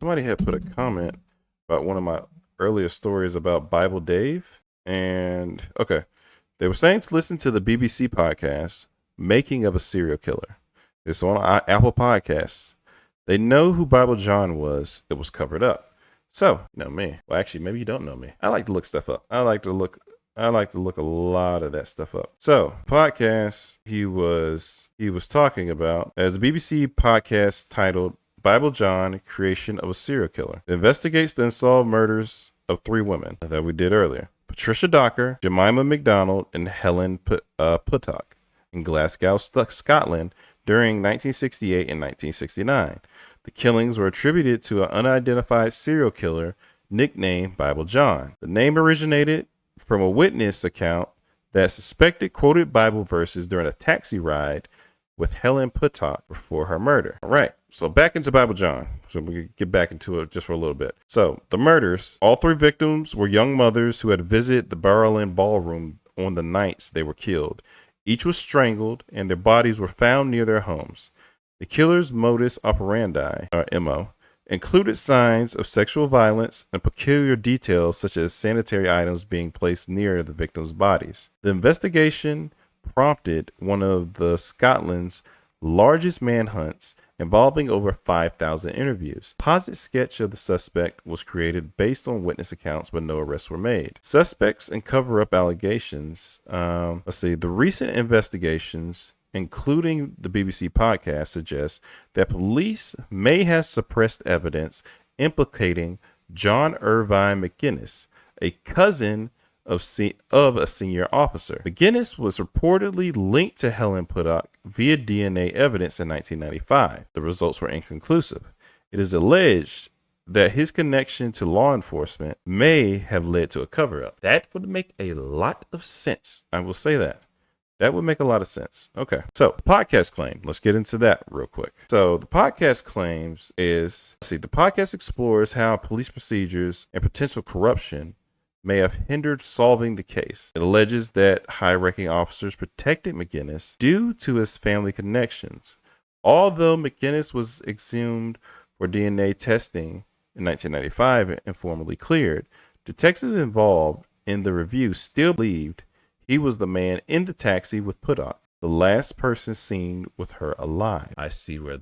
Somebody had put a comment about one of my earlier stories about Bible Dave. And okay, they were saying to listen to the BBC podcast, Making of a Serial Killer. It's on Apple Podcasts. They know who Bible John was. It was covered up. So, you know me. Well, actually, maybe you don't know me. I like to look stuff up. I like to look a lot of that stuff up. So, podcast he was talking about as a BBC podcast titled Bible John, Creation of a Serial Killer. It investigates the unsolved murders of 3 women that we did earlier. Patricia Docker, Jemima McDonald, and Helen Puttock in Glasgow, Scotland during 1968 and 1969. The killings were attributed to an unidentified serial killer nicknamed Bible John. The name originated from a witness account that suspected quoted Bible verses during a taxi ride with Helen Puttock before her murder. All right, so back into Bible John. So we can get back into it just for a little bit. So the murders, all 3 victims were young mothers who had visited the Berlin ballroom on the nights they were killed. Each was strangled and their bodies were found near their homes. The killer's modus operandi, or MO, included signs of sexual violence and peculiar details such as sanitary items being placed near the victims' bodies. The investigation prompted one of the Scotland's largest manhunts involving over 5,000 interviews. A composite sketch of the suspect was created based on witness accounts, but no arrests were made. Suspects and cover-up allegations. The recent investigations, including the BBC podcast, suggest that police may have suppressed evidence implicating John Irvine McGuinness, a cousin of a senior officer. McGuinness was reportedly linked to Helen Puttock via DNA evidence in 1995. The results were inconclusive. It is alleged that his connection to law enforcement may have led to a cover-up. That would make a lot of sense. I will say that. That would make a lot of sense. Okay. So the podcast claim, let's get into that real quick. So the podcast claims the podcast explores how police procedures and potential corruption may have hindered solving the case. It alleges that high-ranking officers protected McGuinness due to his family connections. Although McGuinness was exhumed for DNA testing in 1995 and formally cleared, detectives involved in the review still believed he was the man in the taxi with Puttock, the last person seen with her alive. I see where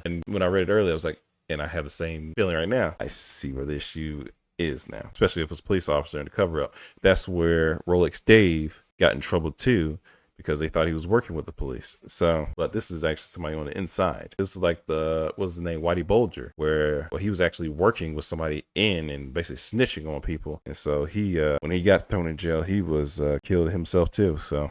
and when I read it earlier, I was like, and I have the same feeling right now. I see where the issue is now, especially if it's a police officer in the cover up. That's where Rolex Dave got in trouble too, because they thought he was working with the police. So, but this is actually somebody on the inside. This is like what's his name, Whitey Bulger, where he was actually working with somebody and basically snitching on people. And so he, when he got thrown in jail, he was killed himself too. So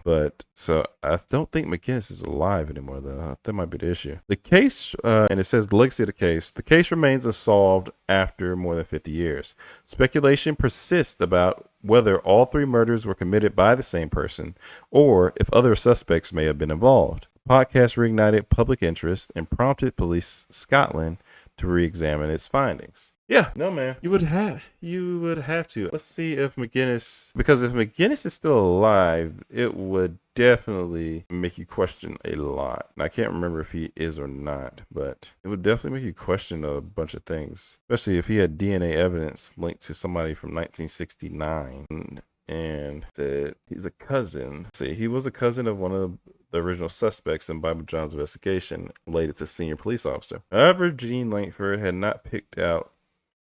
I don't think McGuinness is alive anymore though. That might be the issue. The case, and it says the legacy of the case. The case remains unsolved after more than 50 years. Speculation persists about whether all 3 murders were committed by the same person or if other suspects may have been involved. The podcast reignited public interest and prompted Police Scotland to re-examine its findings. Yeah, no, man. You would have to. Let's see if McGuinness, because if McGuinness is still alive, it would definitely make you question a lot. And I can't remember if he is or not, but it would definitely make you question a bunch of things, especially if he had DNA evidence linked to somebody from 1969 and that he's a cousin. See, he was a cousin of one of the original suspects in Bible John's investigation related to senior police officer. However, Jean Langford had not picked out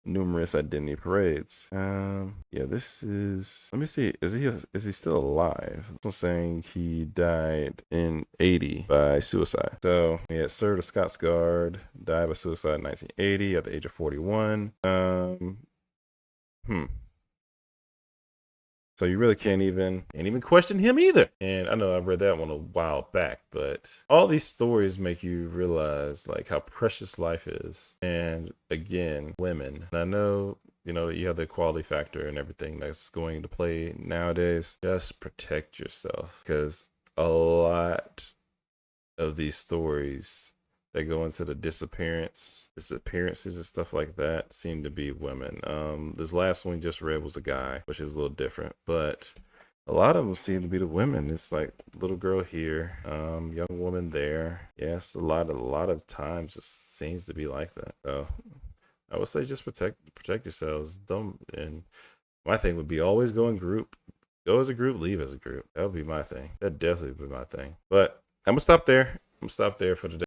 numerous identity parades. Yeah, this is, let me see, is he still alive? I'm saying he died in 80 by suicide. So he had served a Scots Guard, died by suicide in 1980 at the age of 41. So you really can't even question him either. And I know I read that one a while back, but all these stories make you realize like how precious life is. And again, women. And I know, you have the equality factor and everything that's going to play nowadays. Just protect yourself, because a lot of these stories that go into the disappearances and stuff like that seem to be women. This last one we just read was a guy, which is a little different, but a lot of them seem to be the women. It's like little girl here, young woman there. Yes, a lot of times it seems to be like that. So I would say just protect yourselves. Don't. And my thing would be always go in group. Go as a group, leave as a group. That would be my thing. That definitely would be my thing. But I'm gonna stop there. I'm gonna stop there for today.